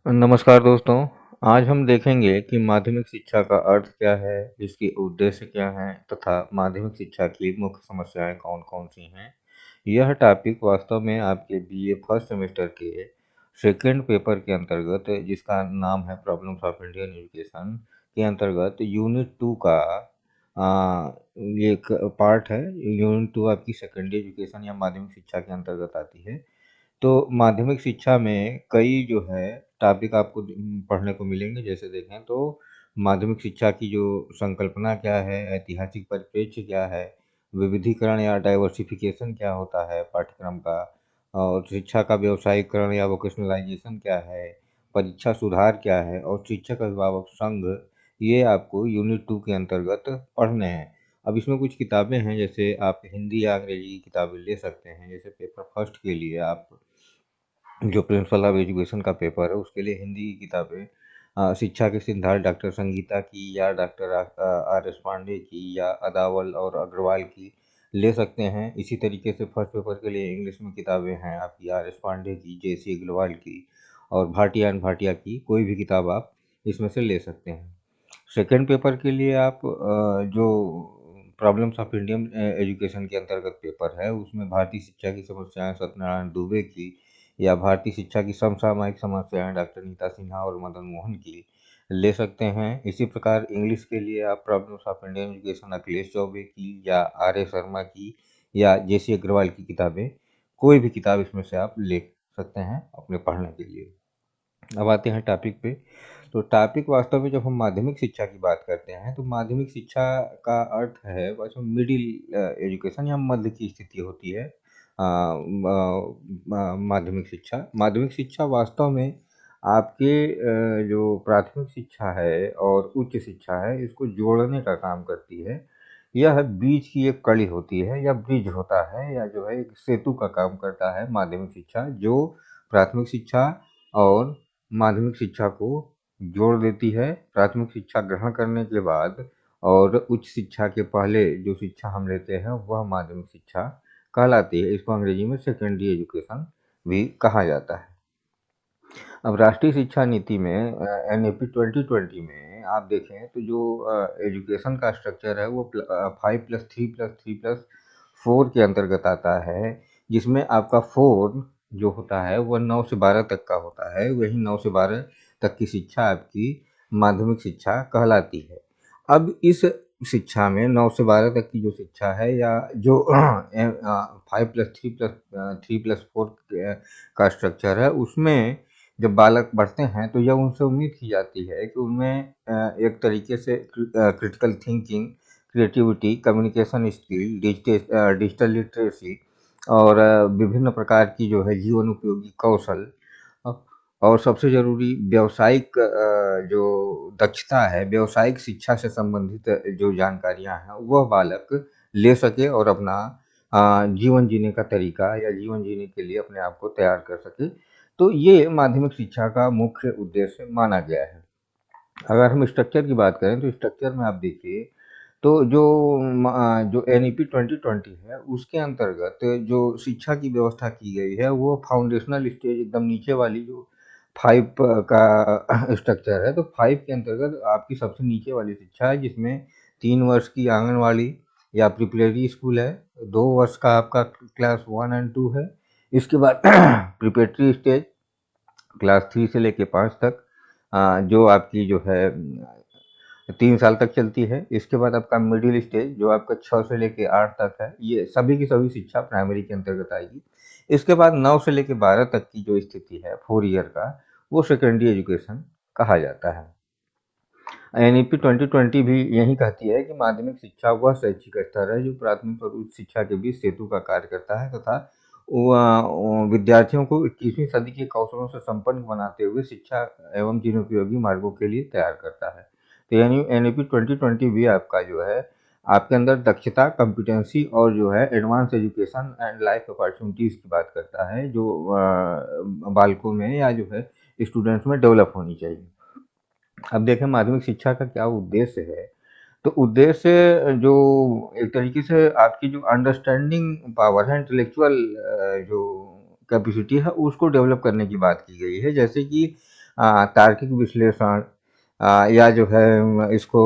नमस्कार दोस्तों। आज हम देखेंगे कि माध्यमिक शिक्षा का अर्थ क्या है, इसके उद्देश्य क्या हैं तथा माध्यमिक शिक्षा की मुख्य समस्याएं कौन-कौन सी हैं। यह टॉपिक वास्तव में आपके बीए फर्स्ट सेमेस्टर के सेकंड पेपर के अंतर्गत, जिसका नाम है प्रॉब्लम्स ऑफ इंडियन एजुकेशन, के अंतर्गत यूनिट 2 का ये एक पार्ट है। यूनिट 2 आपकी सेकेंडरी एजुकेशन या माध्यमिक शिक्षा के अंतर्गत आती है। तो माध्यमिक शिक्षा में कई जो है टॉपिक आपको पढ़ने को मिलेंगे। जैसे देखें तो माध्यमिक शिक्षा की जो संकल्पना क्या है, ऐतिहासिक परिप्रेक्ष्य क्या है, विविधीकरण या डाइवर्सिफिकेशन क्या होता है पाठ्यक्रम का, और शिक्षा का व्यावसायीकरण या वोकेशनलाइजेशन क्या है, परीक्षा सुधार क्या है, और शिक्षक अभिभावक संघ, ये आपको यूनिट 2 के अंतर्गत पढ़ने हैं। अब इसमें कुछ किताबें हैं, जैसे आप हिंदी या अंग्रेजी की किताबें ले सकते हैं। जैसे पेपर फर्स्ट के लिए आप जो प्रिंसिपल ऑफ एजुकेशन का पेपर है उसके लिए हिंदी की किताबें शिक्षा के सिद्धांत डॉक्टर संगीता की या डॉक्टर आर एस पांडे की या अदावल और अग्रवाल की ले सकते हैं। इसी तरीके से फर्स्ट पेपर के लिए इंग्लिश में किताबें हैं आपकी आर एस पांडे की, जे सी अग्रवाल की और भाटिया एंड भाटिया की। कोई भी किताब आप इसमें से ले सकते हैं। सेकेंड पेपर के लिए आप जो प्रॉब्लम्स ऑफ इंडियन एजुकेशन के अंतर्गत पेपर है उसमें भारतीय शिक्षा की समस्याएं सत्यनारायण दुबे की या भारतीय शिक्षा की समसामयिक समस्याएं डॉक्टर नीता सिन्हा और मदन मोहन की ले सकते हैं। इसी प्रकार इंग्लिश के लिए आप problems of Indian education Akhilesh Choubey की या आर ए शर्मा की या जे सी अग्रवाल की किताबें, कोई भी किताब इसमें से आप ले सकते हैं अपने पढ़ने के लिए। अब आते हैं टॉपिक पे। तो टॉपिक वास्तव में जब हम माध्यमिक शिक्षा की बात करते हैं तो माध्यमिक शिक्षा का अर्थ है वास्तव में मिडिल एजुकेशन या मध्य की स्थिति होती है। माध्यमिक शिक्षा वास्तव में आपके जो प्राथमिक शिक्षा है और उच्च शिक्षा है इसको जोड़ने का काम करती है। यह बीच की एक कड़ी होती है या ब्रिज होता है या जो है एक सेतु का काम करता है माध्यमिक शिक्षा, जो प्राथमिक शिक्षा और माध्यमिक शिक्षा को जोड़ देती है। प्राथमिक शिक्षा ग्रहण करने के बाद और उच्च शिक्षा के पहले जो शिक्षा हम लेते हैं वह माध्यमिक शिक्षा कहलाती है। इसको अंग्रेजी में सेकेंडरी एजुकेशन भी कहा जाता है। अब राष्ट्रीय शिक्षा नीति में एनईपी 2020 में आप देखें तो जो एजुकेशन का स्ट्रक्चर है वो 5+3+3+4 के अंतर्गत आता है, जिसमें आपका 4 जो होता है वह 9 से 12 तक का होता है। वही 9 से 12 तक की शिक्षा आपकी माध्यमिक शिक्षा कहलाती है। अब इस शिक्षा में 9 से 12 तक की जो शिक्षा है या जो 5+3+3+4 का स्ट्रक्चर है उसमें जब बालक बढ़ते हैं तो यह उनसे उम्मीद की जाती है कि उनमें एक तरीके से critical thinking, creativity, communication skill, digital literacy और विभिन्न प्रकार की जो है जीवन उपयोगी कौशल अ, और सबसे ज़रूरी व्यावसायिक जो दक्षता है, व्यावसायिक शिक्षा से संबंधित जो जानकारियाँ हैं वह बालक ले सके और अपना जीवन जीने का तरीका या जीवन जीने के लिए अपने आप को तैयार कर सके। तो ये माध्यमिक शिक्षा का मुख्य उद्देश्य माना गया है। अगर हम स्ट्रक्चर की बात करें तो स्ट्रक्चर में आप देखिए तो जो एनईपी 2020 है उसके अंतर्गत जो शिक्षा की व्यवस्था की गई है वो फाउंडेशनल स्टेज एकदम नीचे वाली जो 5 का स्ट्रक्चर है। तो 5 के अंतर्गत आपकी सबसे नीचे वाली शिक्षा है जिसमें 3 वर्ष की आंगनवाड़ी या प्रिपरेटरी स्कूल है, 2 वर्ष का आपका क्लास 1 एंड 2 है। इसके बाद प्रिपरेटरी स्टेज क्लास 3 से लेके 5 तक, जो आपकी जो है 3 साल तक चलती है। इसके बाद आपका मिडिल स्टेज जो आपका 6 से लेके 8 तक है, ये सभी की सभी शिक्षा प्राइमरी के अंतर्गत आएगी। इसके बाद 9 से लेके 12 तक की जो स्थिति है 4 ईयर का, वो सेकेंडरी एजुकेशन कहा जाता है। एनईपी 2020 भी यही कहती है कि माध्यमिक शिक्षा वह शैक्षिक स्तर है जो प्राथमिक और उच्च शिक्षा के बीच सेतु का कार्य करता है तथा विद्यार्थियों को 21वीं सदी के कौशलों से संपन्न बनाते हुए शिक्षा एवं जीवनोपयोगी मार्गों के लिए तैयार करता है। तो यानी एनईपी 2020 भी आपका जो है आपके अंदर दक्षता, कॉम्पिटेंसी और जो है advance education and life opportunities की बात करता है, जो बालकों में या जो है स्टूडेंट्स में डेवलप होनी चाहिए। अब देखें माध्यमिक शिक्षा का क्या उद्देश्य है। तो उद्देश्य जो एक तरीके से आपकी जो अंडरस्टैंडिंग पावर है, इंटेलेक्चुअल जो कैपेसिटी है उसको डेवलप करने की बात की गई है। जैसे कि तार्किक विश्लेषण, या जो है इसको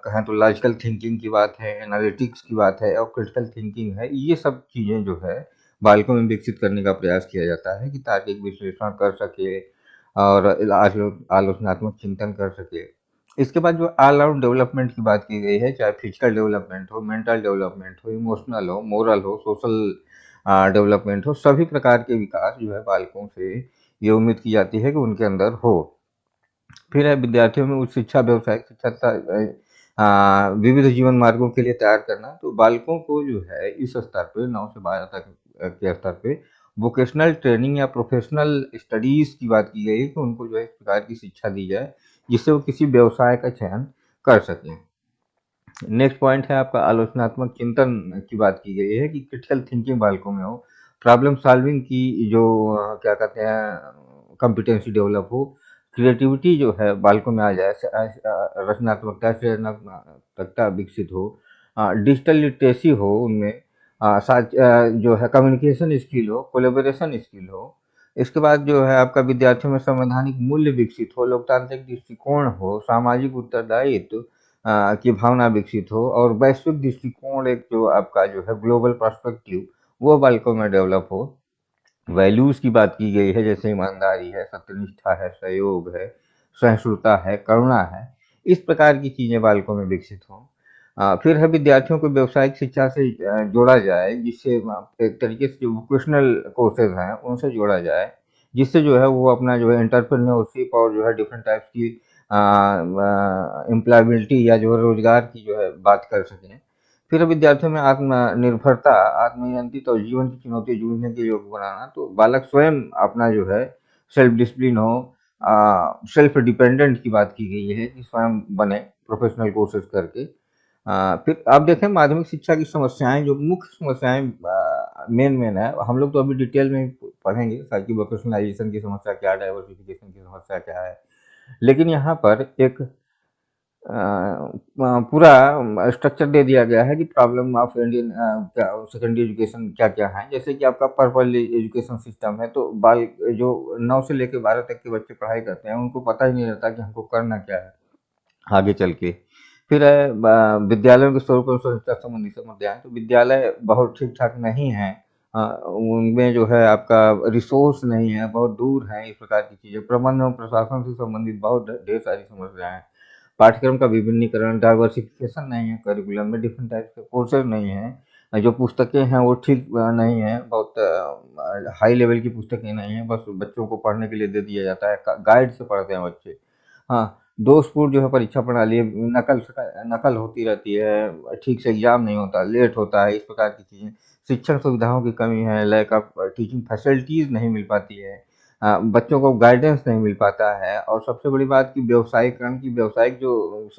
कहें तो लॉजिकल थिंकिंग की बात है, एनालिटिक्स की बात है और क्रिटिकल थिंकिंग है, ये सब चीज़ें जो है बालकों में विकसित करने का प्रयास किया जाता है कि तार्किक विश्लेषण कर सके और आलोचनात्मक चिंतन कर सके। इसके बाद जो ऑल राउंड डेवलपमेंट की बात की गई है, चाहे फिजिकल डेवलपमेंट हो, मेंटल डेवलपमेंट हो, इमोशनल हो, मोरल हो, सोशल डेवलपमेंट हो, सभी प्रकार के विकास जो है बालकों से ये उम्मीद की जाती है कि उनके अंदर हो। फिर है विद्यार्थियों में उच्च शिक्षा, व्यावसायिक शिक्षा तथा विविध जीवन मार्गों के लिए तैयार करना। तो बालकों को जो है इस स्तर पे 9 से 12 तक के स्तर पे वोकेशनल ट्रेनिंग या प्रोफेशनल स्टडीज की बात की गई है कि उनको जो है इस प्रकार की शिक्षा दी जाए जिससे वो किसी व्यवसाय का चयन कर सकें। नेक्स्ट पॉइंट है आपका आलोचनात्मक चिंतन की बात की गई है कि क्रिटिकल थिंकिंग बालकों में हो, प्रॉब्लम सॉल्विंग की जो क्या कहते हैं कॉम्पिटेंसी डेवलप हो, क्रिएटिविटी जो है बालकों में आ जाए, रचनात्मकता सृजनात्मकता विकसित हो, डिजिटल लिटरेसी हो उनमें, जो है कम्युनिकेशन स्किल हो, कोलेबोरेशन स्किल हो। इसके बाद जो है आपका विद्यार्थियों में संवैधानिक मूल्य विकसित हो, लोकतांत्रिक दृष्टिकोण हो, सामाजिक उत्तरदायित्व की भावना विकसित हो और वैश्विक दृष्टिकोण, एक जो आपका जो है ग्लोबल पर्सपेक्टिव, वो बालकों में डेवलप हो। वैल्यूज की बात की गई है जैसे ईमानदारी है, सत्यनिष्ठा है, सहयोग है, सहिष्णुता है, करुणा है। इस प्रकार की चीजें बालकों में विकसित हों। फिर है विद्यार्थियों को व्यावसायिक शिक्षा से जोड़ा जाए, जिससे एक तरीके से जो वोकेशनल कोर्सेज हैं उनसे जोड़ा जाए, जिससे जो है वो अपना जो है एंटरप्रेन्योरशिप और जो है डिफरेंट टाइप्स की एम्प्लॉयबिलिटी या जो है रोजगार की जो है बात कर सकें। फिर विद्यार्थियों में आत्मनिर्भरता, आत्मनियंत्रित और जीवन की चुनौती जूझने के योग्य बनाना। तो बालक स्वयं अपना जो है सेल्फ डिसिप्लिन हो, सेल्फ डिपेंडेंट की बात की गई है कि स्वयं बने प्रोफेशनल कोर्सेज करके। फिर आप देखें माध्यमिक शिक्षा की समस्याएं, जो मुख्य समस्याएं मेन है, हम लोग तो अभी डिटेल में पढ़ेंगे ताकि वोकेशनलाइजेशन की समस्या क्या है, डाइवर्सिफिकेशन की समस्या क्या है। लेकिन यहाँ पर एक पूरा स्ट्रक्चर दे दिया गया है कि problem of Indian secondary education क्या क्या है। जैसे कि आपका पर्पल एजुकेशन सिस्टम है, तो बाल जो 9 से लेकर 12 तक के बच्चे पढ़ाई करते हैं उनको पता ही नहीं रहता कि हमको करना क्या है आगे चल के। फिर है विद्यालयों के स्वरूप और संस्था संबंधी समस्याएं। तो विद्यालय बहुत ठीक ठाक नहीं है, उनमें जो है आपका रिसोर्स नहीं है, बहुत दूर है, इस प्रकार की चीज़ें, प्रबंधन और प्रशासन से संबंधित बहुत ढेर सारी समस्याएं हैं। पाठ्यक्रम का विभिन्नीकरण, डाइवर्सिफिकेशन नहीं है, करिकुलम में डिफरेंट टाइप के कोर्सेज नहीं है, जो पुस्तकें हैं वो ठीक नहीं है, बहुत हाई लेवल की पुस्तकें नहीं है, बस बच्चों को पढ़ने के लिए दे दिया जाता है, गाइड से पढ़ते हैं बच्चे। हाँ, दोषपूर्ण जो है परीक्षा प्रणाली है, नकल होती रहती है, ठीक से एग्जाम नहीं होता, लेट होता है, इस प्रकार की चीज़ें। शिक्षण सुविधाओं की कमी है, लैक ऑफ टीचिंग फैसिलिटीज़ नहीं मिल पाती है, बच्चों को गाइडेंस नहीं मिल पाता है, और सबसे बड़ी बात कि व्यवसायीकरण की, व्यावसायिक जो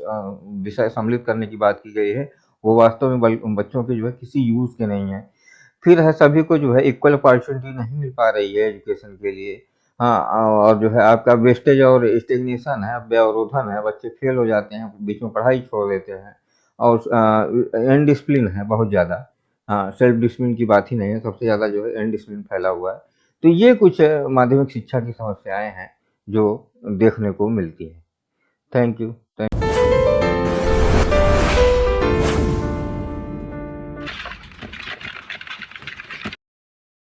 विषय सम्मिलित करने की बात की गई है, वो वास्तव में बच्चों के जो है किसी यूज़ के नहीं है। फिर है सभी को जो है इक्वल अपॉर्चुनिटी नहीं मिल पा रही है एजुकेशन के लिए। हाँ, और जो है आपका वेस्टेज और स्टेग्नेशन है, व्यवरोधन है, बच्चे फेल हो जाते हैं, बीच में पढ़ाई छोड़ देते हैं, और इनडिसिप्लिन है बहुत ज़्यादा। हाँ, सेल्फ डिसिप्लिन की बात ही नहीं है, सबसे ज़्यादा जो है इनडिसिप्लिन फैला हुआ है। तो ये कुछ माध्यमिक शिक्षा की समस्याएं हैं जो देखने को मिलती हैं। Thank you.